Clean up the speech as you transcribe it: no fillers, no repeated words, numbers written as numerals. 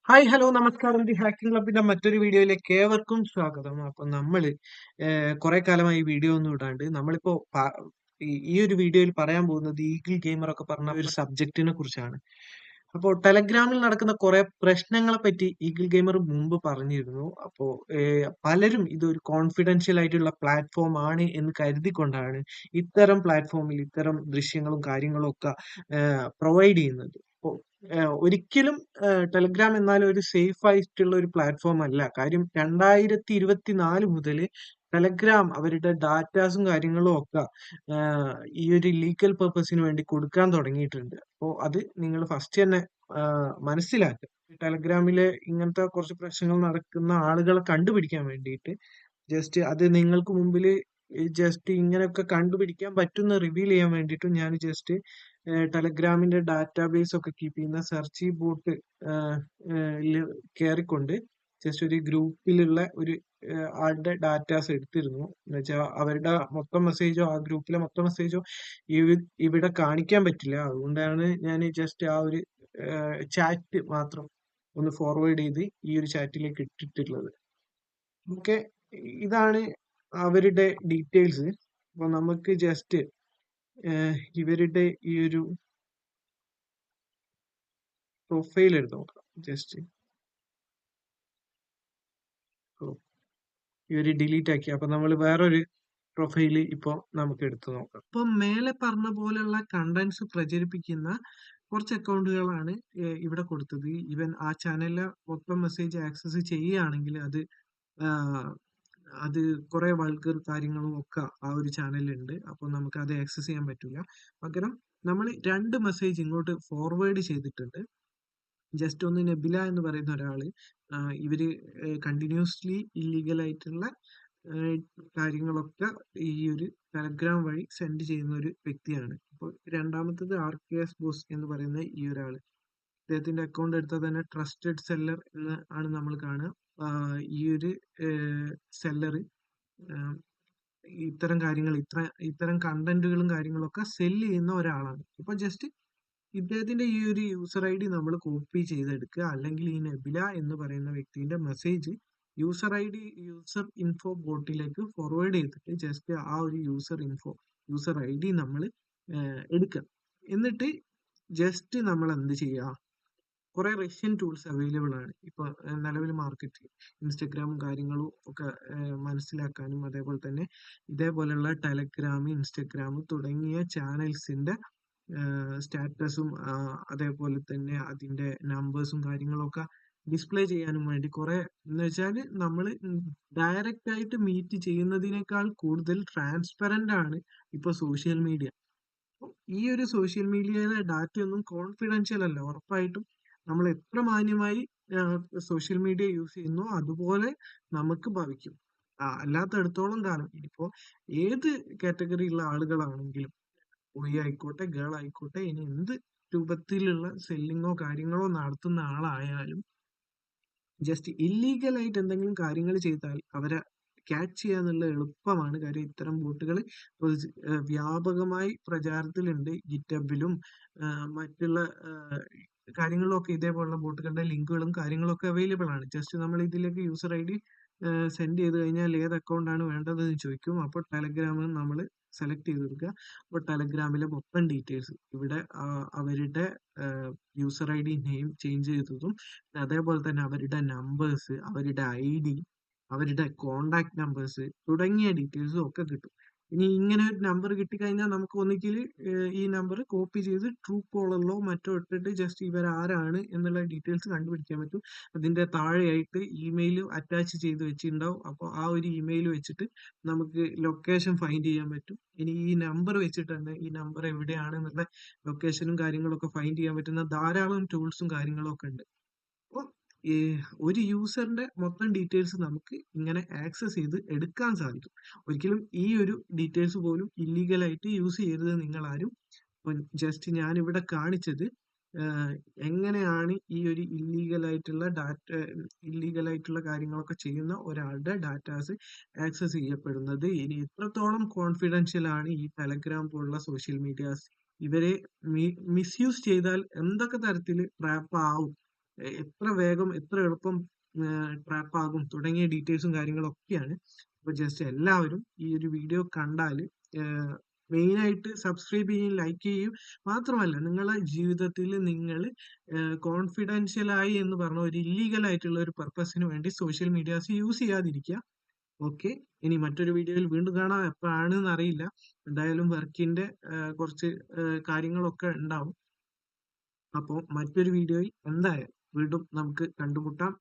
Hi hello നമസ്കാരം. The hacking ക്ലബിന്റെ മറ്റൊരു വീഡിയോയിലേക്ക് ഏവർക്കും സ്വാഗതം. അപ്പൊ നമ്മള് കുറെ കാലമായി വീഡിയോ ഒന്നും ഇടാണ്ട് നമ്മളിപ്പോ ഈ ഒരു വീഡിയോയിൽ പറയാൻ പോകുന്നത് ഈഗിൾ ഗെയിമർ ഒക്കെ പറഞ്ഞ ഒരു സബ്ജക്റ്റിനെ കുറിച്ചാണ്. അപ്പോൾ ടെലഗ്രാമിൽ നടക്കുന്ന കുറെ പ്രശ്നങ്ങളെ പറ്റി ഈഗിൾ ഗെയിമർ മുമ്പ് പറഞ്ഞിരുന്നു. അപ്പോൾ പലരും ഇതൊരു കോൺഫിഡൻഷ്യൽ ആയിട്ടുള്ള പ്ലാറ്റ്ഫോം ആണ് എന്ന് കരുതിക്കൊണ്ടാണ് ഇത്തരം പ്ലാറ്റ്ഫോമിൽ ഇത്തരം ദൃശ്യങ്ങളും കാര്യങ്ങളും ഒക്കെ പ്രൊവൈഡ് ചെയ്യുന്നത്. അപ്പോൾ ഒരിക്കലും ടെലഗ്രാം എന്നാൽ ഒരു സേഫ് ആയിട്ടുള്ള ഒരു പ്ലാറ്റ്ഫോം അല്ല. കാര്യം 2024 മുതൽ ടെലഗ്രാം അവരുടെ ഡാറ്റാസും കാര്യങ്ങളും ഒക്കെ ആഹ് ഈ ഒരു ലീഗൽ പർപ്പസിന് വേണ്ടി കൊടുക്കാൻ തുടങ്ങിയിട്ടുണ്ട്. അപ്പോൾ അത് നിങ്ങൾ ഫസ്റ്റ് തന്നെ മനസ്സിലാക്കുക. ടെലഗ്രാമിലെ ഇങ്ങനത്തെ കുറച്ച് പ്രശ്നങ്ങൾ നടക്കുന്ന ആളുകളെ കണ്ടുപിടിക്കാൻ വേണ്ടിയിട്ട് ജസ്റ്റ് അത് നിങ്ങൾക്ക് മുമ്പിൽ ജസ്റ്റ് ഇങ്ങനെയൊക്കെ കണ്ടുപിടിക്കാൻ പറ്റുന്ന റിവീൽ ചെയ്യാൻ വേണ്ടിയിട്ടും ഞാൻ ജസ്റ്റ് ടെലഗ്രാമിന്റെ ഡാറ്റാബേസ് ഒക്കെ കീപ്പ് ചെയ്യുന്ന സെർച്ച് ബോട്ട് കയറിക്കൊണ്ട് ജസ്റ്റ് ഒരു ഗ്രൂപ്പിലുള്ള ഒരു ആളുടെ ഡാറ്റാസ് എടുത്തിരുന്നു. എന്ന് വെച്ചാൽ അവരുടെ മൊത്തം മെസ്സേജോ ആ ഗ്രൂപ്പിലെ മൊത്തം മെസ്സേജോ ഇവിടെ കാണിക്കാൻ പറ്റില്ല. അതുകൊണ്ടാണ് ഞാൻ ജസ്റ്റ് ആ ഒരു ചാറ്റ് മാത്രം ഒന്ന് ഫോർവേഡ് ചെയ്ത് ഈ ഒരു ചാറ്റിലേക്ക് ഇട്ടിട്ടുള്ളത്. ഓക്കെ, ഇതാണ് അവരുടെ ഡീറ്റെയിൽസ്. അപ്പൊ നമുക്ക് ജസ്റ്റ് ഇവരുടെ ഈ ഒരു പ്രൊഫൈൽ എടുത്ത് നോക്കാം. ജസ്റ്റ് ഇവര് ഡിലീറ്റ് ആക്കി. അപ്പൊ നമ്മൾ വേറൊരു പ്രൊഫൈല് ഇപ്പൊ നമുക്ക് എടുത്തു നോക്കാം. ഇപ്പൊ മേലെ പറഞ്ഞ പോലെയുള്ള കണ്ടന്റ്സ് പ്രചരിപ്പിക്കുന്ന കുറച്ച് അക്കൗണ്ടുകളാണ് ഇവിടെ കൊടുത്തത്. ഈവൻ ആ ചാനലിലെ മൊത്തം മെസ്സേജ് ആക്സസ് ചെയ്യുകയാണെങ്കിൽ അത് കുറെ വൾഗർ കാര്യങ്ങളും ഒക്കെ ആ ഒരു ചാനലിലുണ്ട്. അപ്പൊ നമുക്ക് അത് ആക്സസ് ചെയ്യാൻ പറ്റില്ല. പകരം നമ്മൾ രണ്ട് മെസ്സേജ് ഇങ്ങോട്ട് ഫോർവേഡ് ചെയ്തിട്ടുണ്ട്. ജസ്റ്റ് ഒന്ന് നബില എന്ന് പറയുന്ന ഒരാള് ഇവര് കണ്ടിന്യൂസ്ലി ഇല്ലീഗൽ ആയിട്ടുള്ള കാര്യങ്ങളൊക്കെ ഈ ഒരു ടെലഗ്രാം വഴി സെൻഡ് ചെയ്യുന്ന ഒരു വ്യക്തിയാണ്. അപ്പോൾ രണ്ടാമത്തത് RKS ബോസ് എന്ന് പറയുന്ന ഈ ഒരാള്. ഇദ്ദേഹത്തിന്റെ അക്കൗണ്ട് എടുത്താൽ തന്നെ ട്രസ്റ്റഡ് സെല്ലർ എന്ന് ആണ് നമ്മൾ കാണുക. ഈ ഒരു സെല്ലർ ഇത്തരം കാര്യങ്ങൾ ഇത്തരം കണ്ടന്റുകളും കാര്യങ്ങളൊക്കെ സെല് ചെയ്യുന്ന ഒരാളാണ്. ഇപ്പൊ ജസ്റ്റ് ഇദ്ദേഹത്തിന്റെ ഈ ഒരു യൂസർ ID നമ്മൾ കോപ്പി ചെയ്തെടുക്കുക, അല്ലെങ്കിൽ ഈ നെബില എന്ന് പറയുന്ന വ്യക്തിന്റെ മെസ്സേജ് യൂസർ ഇൻഫോ ബോട്ടിലേക്ക് ഫോർവേഡ് ചെയ്തിട്ട് ജസ്റ്റ് ആ ഒരു യൂസർ ID നമ്മൾ എടുക്കുക. എന്നിട്ട് ജസ്റ്റ് നമ്മൾ എന്ത് ചെയ്യുക, കുറെ റഷ്യൻ ടൂൾസ് അവൈലബിൾ ആണ് ഇപ്പൊ നിലവിൽ മാർക്കറ്റിൽ. ഇൻസ്റ്റഗ്രാമും കാര്യങ്ങളും ഒക്കെ മനസ്സിലാക്കാനും അതേപോലെ തന്നെ ഇതേപോലെയുള്ള ടെലഗ്രാം, ഇൻസ്റ്റഗ്രാം തുടങ്ങിയ ചാനൽസിന്റെ സ്റ്റാറ്റസും അതേപോലെ തന്നെ അതിന്റെ നമ്പേഴ്സും കാര്യങ്ങളൊക്കെ ഡിസ്പ്ലേ ചെയ്യാനും വേണ്ടി കുറെ, എന്ന് വെച്ചാൽ നമ്മൾ ഡയറക്റ്റ് ആയിട്ട് മീറ്റ് ചെയ്യുന്നതിനേക്കാൾ കൂടുതൽ ട്രാൻസ്പെറന്റ് ആണ് ഇപ്പൊ സോഷ്യൽ മീഡിയ. ഈ ഒരു സോഷ്യൽ മീഡിയയിലെ ഡാറ്റ ഒന്നും കോൺഫിഡൻഷ്യൽ അല്ല. ഉറപ്പായിട്ടും നമ്മൾ എത്ര മാന്യമായി സോഷ്യൽ മീഡിയ യൂസ് ചെയ്യുന്നു അതുപോലെ നമുക്ക് ഭവിക്കും. അല്ലാത്തടത്തോളം കാലം ഇനിയിപ്പോ ഏത് കാറ്റഗറിയുള്ള ആളുകളാണെങ്കിലും, ബോയ് ആയിക്കോട്ടെ ഗേൾ ആയിക്കോട്ടെ, ഇനി എന്ത് രൂപത്തിലുള്ള സെല്ലിങ്ങോ കാര്യങ്ങളോ നടത്തുന്ന ആളായാലും ജസ്റ്റ് ഇല്ലീഗൽ ആയിട്ട് എന്തെങ്കിലും കാര്യങ്ങൾ ചെയ്താൽ അവരെ ക്യാച്ച് ചെയ്യാന്നുള്ള എളുപ്പമാണ്. കാര്യം ഇത്തരം ബോട്ടുകൾ വ്യാപകമായി പ്രചാരത്തിലുണ്ട്. ഗിറ്റബിലും മറ്റുള്ള കാര്യങ്ങളിലൊക്കെ ഇതേപോലുള്ള ബോട്ടുകളുടെ ലിങ്കുകളും കാര്യങ്ങളൊക്കെ അവൈലബിൾ ആണ്. ജസ്റ്റ് നമ്മൾ ഇതിലേക്ക് യൂസർ ID സെൻഡ് ചെയ്ത് കഴിഞ്ഞാൽ ഏത് അക്കൗണ്ട് ആണ് വേണ്ടതെന്ന് ചോദിക്കും. അപ്പോൾ ടെലഗ്രാം നമ്മൾ സെലക്ട് ചെയ്ത് കൊടുക്കുക. അപ്പോൾ ടെലഗ്രാമിലെ മൊത്തം ഡീറ്റെയിൽസ് ഇവിടെ അവരുടെ യൂസർ ID നെയിം ചേഞ്ച് ചെയ്തതും അതേപോലെ തന്നെ അവരുടെ നമ്പേഴ്സ്, അവരുടെ ID, അവരുടെ കോണ്ടാക്ട് നമ്പേഴ്സ് തുടങ്ങിയ ഡീറ്റെയിൽസും ഒക്കെ കിട്ടും. ഇനി ഇങ്ങനെ ഒരു നമ്പർ കിട്ടിക്കഴിഞ്ഞാൽ നമുക്ക് ഒന്നുകിൽ ഈ നമ്പർ കോപ്പി ചെയ്ത് ട്രൂ കോളറിലോ മറ്റോ ഇട്ടിട്ട് ജസ്റ്റ് ഇവർ ആരാണ് എന്നുള്ള ഡീറ്റെയിൽസ് കണ്ടുപിടിക്കാൻ പറ്റും. അതിന്റെ താഴെയായിട്ട് ഇമെയിൽ അറ്റാച്ച് ചെയ്ത് വെച്ചിട്ടുണ്ടാവും. അപ്പോൾ ആ ഒരു ഇമെയിൽ വെച്ചിട്ട് നമുക്ക് ലൊക്കേഷൻ ഫൈൻഡ് ചെയ്യാൻ പറ്റും. ഇനി ഈ നമ്പർ വെച്ചിട്ട് തന്നെ ഈ നമ്പർ എവിടെയാണ് എന്നുള്ള ലൊക്കേഷനും കാര്യങ്ങളൊക്കെ ഫൈൻഡ് ചെയ്യാൻ പറ്റുന്ന ധാരാളം ടൂൾസും കാര്യങ്ങളും ഒക്കെ ഉണ്ട്. അപ്പോൾ ഈ ഒരു യൂസറിന്റെ മൊത്തം ഡീറ്റെയിൽസ് നമുക്ക് ഇങ്ങനെ ആക്സസ് ചെയ്ത് എടുക്കാൻ സാധിക്കും. ഒരിക്കലും ഈ ഒരു ഡീറ്റെയിൽസ് പോലും ഇല്ലീഗൽ ആയിട്ട് യൂസ് ചെയ്യരുത് നിങ്ങൾ ആരും. ജസ്റ്റ് ഞാൻ ഇവിടെ കാണിച്ചത് എങ്ങനെയാണ് ഈ ഒരു ഇല്ലീഗൽ ആയിട്ടുള്ള കാര്യങ്ങളൊക്കെ ചെയ്യുന്ന ഒരാളുടെ ഡാറ്റാസ് ആക്സസ് ചെയ്യപ്പെടുന്നത്. ഇനി എത്രത്തോളം കോൺഫിഡൻഷ്യൽ ആണ് ഈ ടെലഗ്രാം പോലുള്ള സോഷ്യൽ മീഡിയാസ്, ഇവരെ മിസ്യൂസ് ചെയ്താൽ എന്തൊക്കെ തരത്തിൽ ട്രാപ്പ് ആവും എത്ര വേഗം എത്ര എളുപ്പം ട്രാപ്പ് ആകും തുടങ്ങിയ ഡീറ്റെയിൽസും കാര്യങ്ങളൊക്കെയാണ്. അപ്പൊ ജസ്റ്റ് എല്ലാവരും ഈ ഒരു വീഡിയോ കണ്ടാൽ മെയിൻ ആയിട്ട് സബ്സ്ക്രൈബ് ചെയ്യുകയും ലൈക്ക് ചെയ്യുകയും മാത്രമല്ല നിങ്ങളെ ജീവിതത്തിൽ നിങ്ങൾ കോൺഫിഡൻഷ്യൽ ആയി എന്ന് പറഞ്ഞ ഒരു ഇല്ലീഗൽ ആയിട്ടുള്ള ഒരു പർപ്പസിന് വേണ്ടി സോഷ്യൽ മീഡിയാസ് യൂസ് ചെയ്യാതിരിക്കുക. ഓക്കെ, ഇനി മറ്റൊരു വീഡിയോയിൽ വീണ്ടും കാണാം. എപ്പോഴാണെന്ന് അറിയില്ല. എന്തായാലും വർക്കിന്റെ കുറച്ച് കാര്യങ്ങളൊക്കെ ഉണ്ടാവും. അപ്പോൾ മറ്റൊരു വീഡിയോയിൽ എന്തായാലും വീണ്ടും നമുക്ക് കണ്ടുമുട്ടാം.